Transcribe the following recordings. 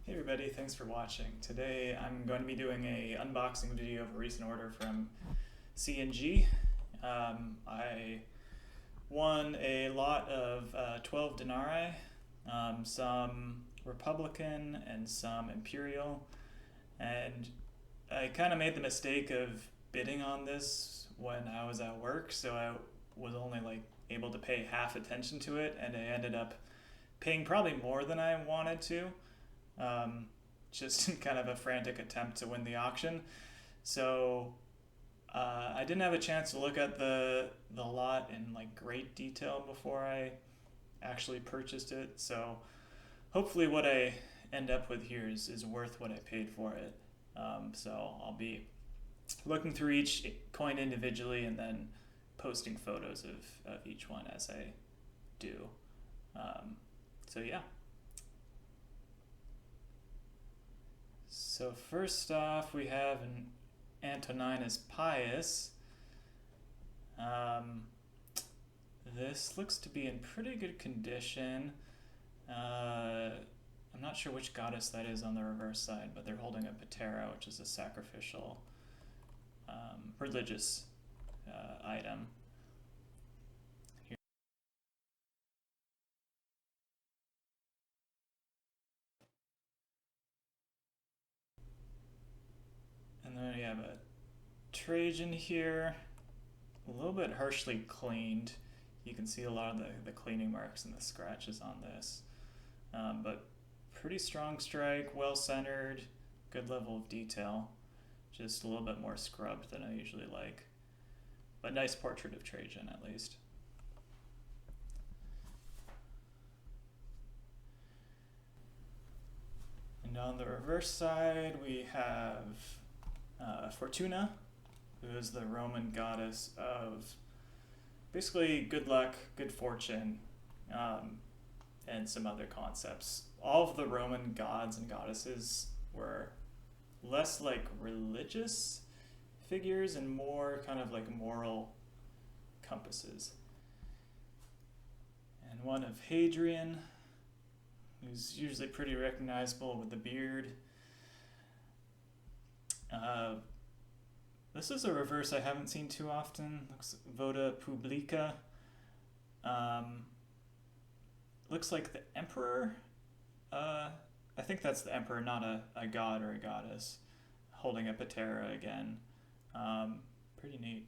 Hey everybody, thanks for watching. Today I'm going to be doing a unboxing video of a recent order from C&G. I won a lot of 12 denarii, some Republican and some Imperial, and I kind of made the mistake of bidding on this when I was at work, so I was only able to pay half attention to it, and I ended up paying probably more than I wanted to. Just kind of a frantic attempt to win the auction. So I didn't have a chance to look at the lot in great detail before I actually purchased it. So hopefully what I end up with here is worth what I paid for it. So I'll be looking through each coin individually and then posting photos of each one as I do. So yeah. So first off, we have an Antoninus Pius. This looks to be in pretty good condition. I'm not sure which goddess that is on the reverse side, but they're holding a patera, which is a sacrificial religious item. And then we have a Trajan here, a little bit harshly cleaned. You can see a lot of the cleaning marks and the scratches on this. But pretty strong strike, well centered, good level of detail. Just a little bit more scrubbed than I usually like. But nice portrait of Trajan at least. And on the reverse side we have Fortuna, who is the Roman goddess of basically good luck, good fortune, and some other concepts. All of the Roman gods and goddesses were less like religious figures and more kind of like moral compasses. And one of Hadrian, who's usually pretty recognizable with the beard. This is a reverse I haven't seen too often. Looks Voda Publica. Looks like the emperor. I think that's the emperor, not a god or a goddess, holding a patera again. Pretty neat.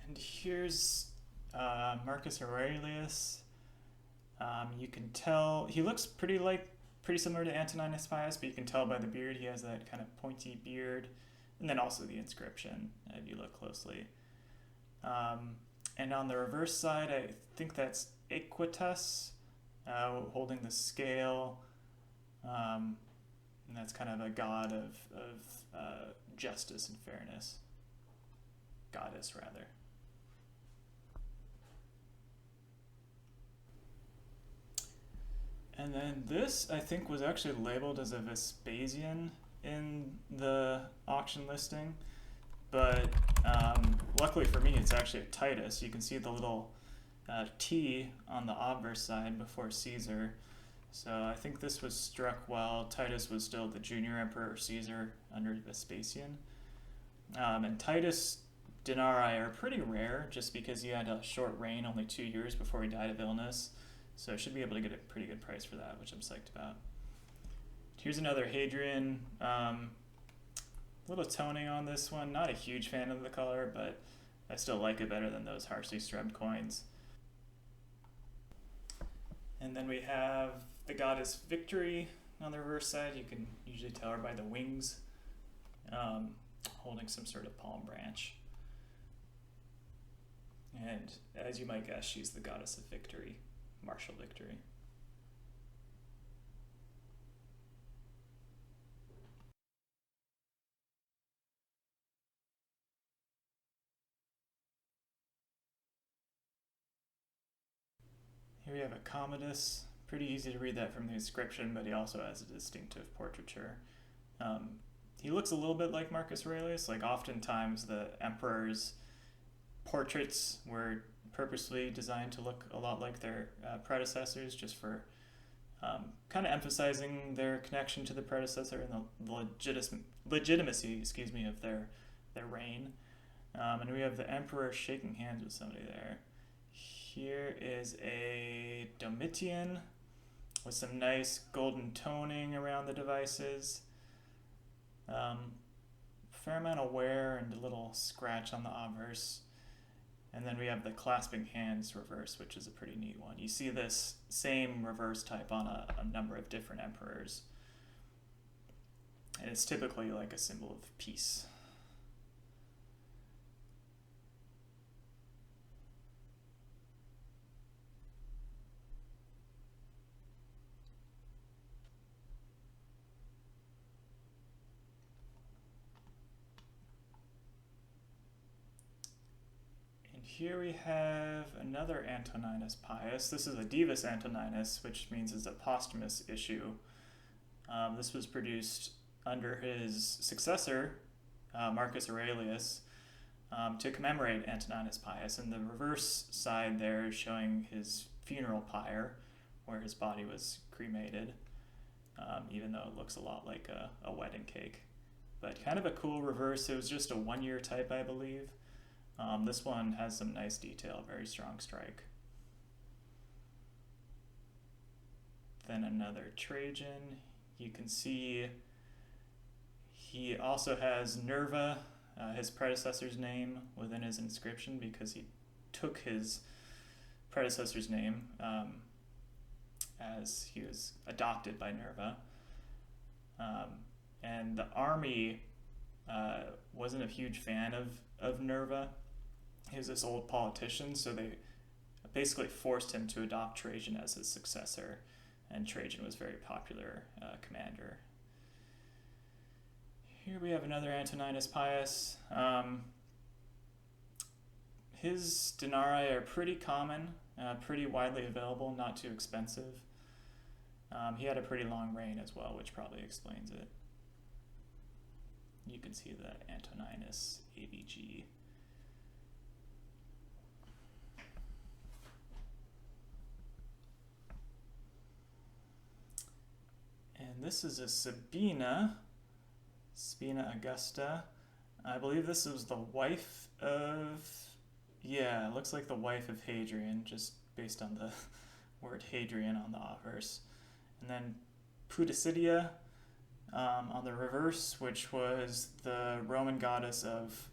And here's Marcus Aurelius. You can tell he looks pretty similar to Antoninus Pius, but you can tell by the beard he has that kind of pointy beard, and then also the inscription if you look closely. And on the reverse side, I think that's Equitas holding the scale, and that's kind of a god of justice and fairness. Goddess, rather. And then this, I think, was actually labeled as a Vespasian in the auction listing, but luckily for me, it's actually a Titus. You can see the little T on the obverse side before Caesar. So I think this was struck while Titus was still the junior emperor, Caesar under Vespasian. And Titus denarii are pretty rare just because he had a short reign, only 2 years before he died of illness. So I should be able to get a pretty good price for that, which I'm psyched about. Here's another Hadrian. Little toning on this one. Not a huge fan of the color, but I still like it better than those harshly scrubbed coins. And then we have the goddess Victory on the reverse side. You can usually tell her by the wings, holding some sort of palm branch. And as you might guess, she's the goddess of victory. Martial victory. Here we have a Commodus. Pretty easy to read that from the inscription, but he also has a distinctive portraiture. He looks a little bit like Marcus Aurelius. Like oftentimes the emperors portraits were purposely designed to look a lot like their predecessors, just for kind of emphasizing their connection to the predecessor and the legitimacy, of their reign. And we have the emperor shaking hands with somebody there. Here is a Domitian with some nice golden toning around the devices. Fair amount of wear and a little scratch on the obverse. And then we have the clasping hands reverse, which is a pretty neat one. You see this same reverse type on a number of different emperors. And it's typically like a symbol of peace. Here we have another Antoninus Pius. This is a Divus Antoninus, which means it's a posthumous issue. This was produced under his successor, Marcus Aurelius, to commemorate Antoninus Pius. And the reverse side there is showing his funeral pyre, where his body was cremated, even though it looks a lot like a wedding cake. But kind of a cool reverse. It was just a 1-year type, I believe. This one has some nice detail, very strong strike. Then another Trajan. You can see he also has Nerva, his predecessor's name, within his inscription, because he took his predecessor's name as he was adopted by Nerva. And the army wasn't a huge fan of Nerva. He was this old politician, so they basically forced him to adopt Trajan as his successor, and Trajan was a very popular commander. Here we have another Antoninus Pius. His denarii are pretty common, pretty widely available, not too expensive. He had a pretty long reign as well, which probably explains it. You can see the Antoninus ABG. And this is a Sabina Augusta. I believe this was the wife of, it looks like the wife of Hadrian, just based on the word Hadrian on the obverse. And then Pudicidia on the reverse, which was the Roman goddess of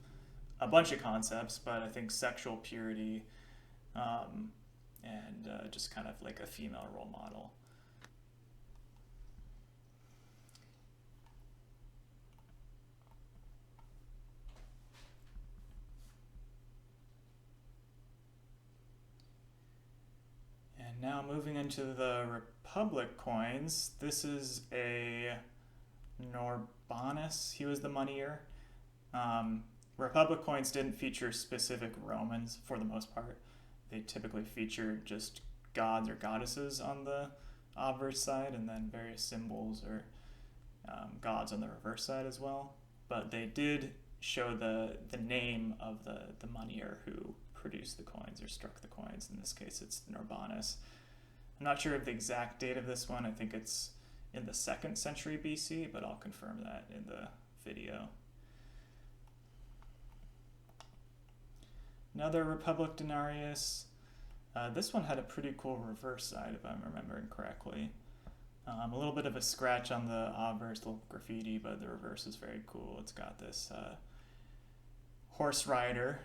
a bunch of concepts, but I think sexual purity and just kind of like a female role model. Now moving into the Republic coins, this is a Norbanus. He was the moneyer. Republic coins didn't feature specific Romans for the most part. They typically featured just gods or goddesses on the obverse side, and then various symbols or gods on the reverse side as well. But they did show the name of the moneyer who produced the coins or struck the coins. In this case, it's Norbanus. I'm not sure of the exact date of this one. I think it's in the 2nd century BC, but I'll confirm that in the video. Another Republic Denarius. This one had a pretty cool reverse side, if I'm remembering correctly. A little bit of a scratch on the obverse, little graffiti, but the reverse is very cool. It's got this horse rider.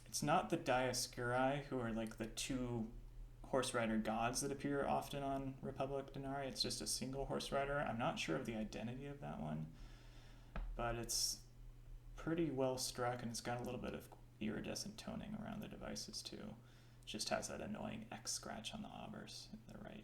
It's not the Dioscuri, who are like the 2 horse rider gods that appear often on Republic Denarii. It's just a single horse rider. I'm not sure of the identity of that one, but it's pretty well struck, and it's got a little bit of iridescent toning around the devices too. It just has that annoying X scratch on the obverse in the right.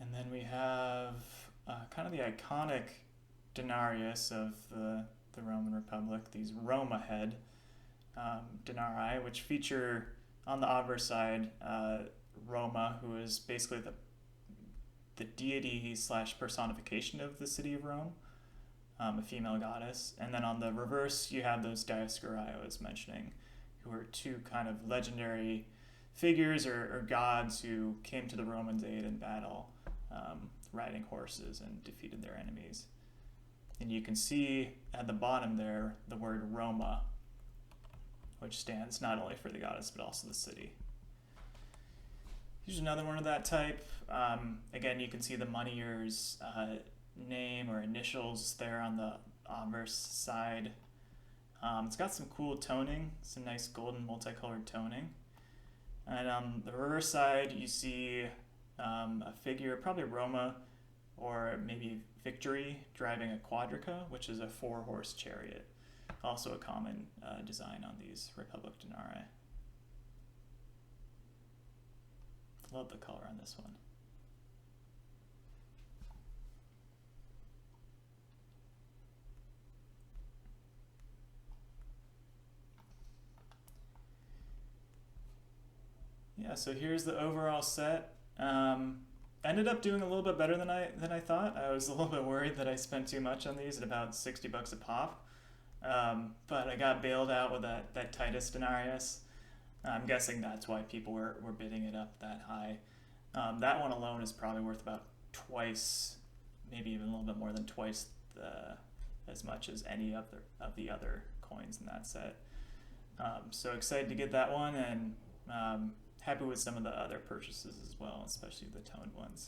And then we have kind of the iconic Denarius of the Roman Republic, these Roma head. denarii, which feature on the obverse side Roma, who is basically the deity slash personification of the city of Rome, a female goddess. And then on the reverse, you have those Dioscuri I was mentioning, who are two kind of legendary figures or gods who came to the Romans' aid in battle, riding horses and defeated their enemies. And you can see at the bottom there the word Roma, which stands not only for the goddess but also the city. Here's another one of that type. Again, you can see the moneyer's name or initials there on the obverse side. It's got some cool toning, some nice golden multicolored toning. And on the reverse side, you see a figure, probably Roma or maybe Victory, driving a quadrica, which is a 4-horse chariot. Also a common design on these Republic denarii. Love the color on this one. Yeah, so here's the overall set. Ended up doing a little bit better than I thought. I was a little bit worried that I spent too much on these at about $60 a pop. But I got bailed out with that Titus Denarius. I'm guessing that's why people were bidding it up that high. That one alone is probably worth about twice, maybe even a little bit more than twice as much as any of the other coins in that set. So excited to get that one, and happy with some of the other purchases as well, especially the toned ones.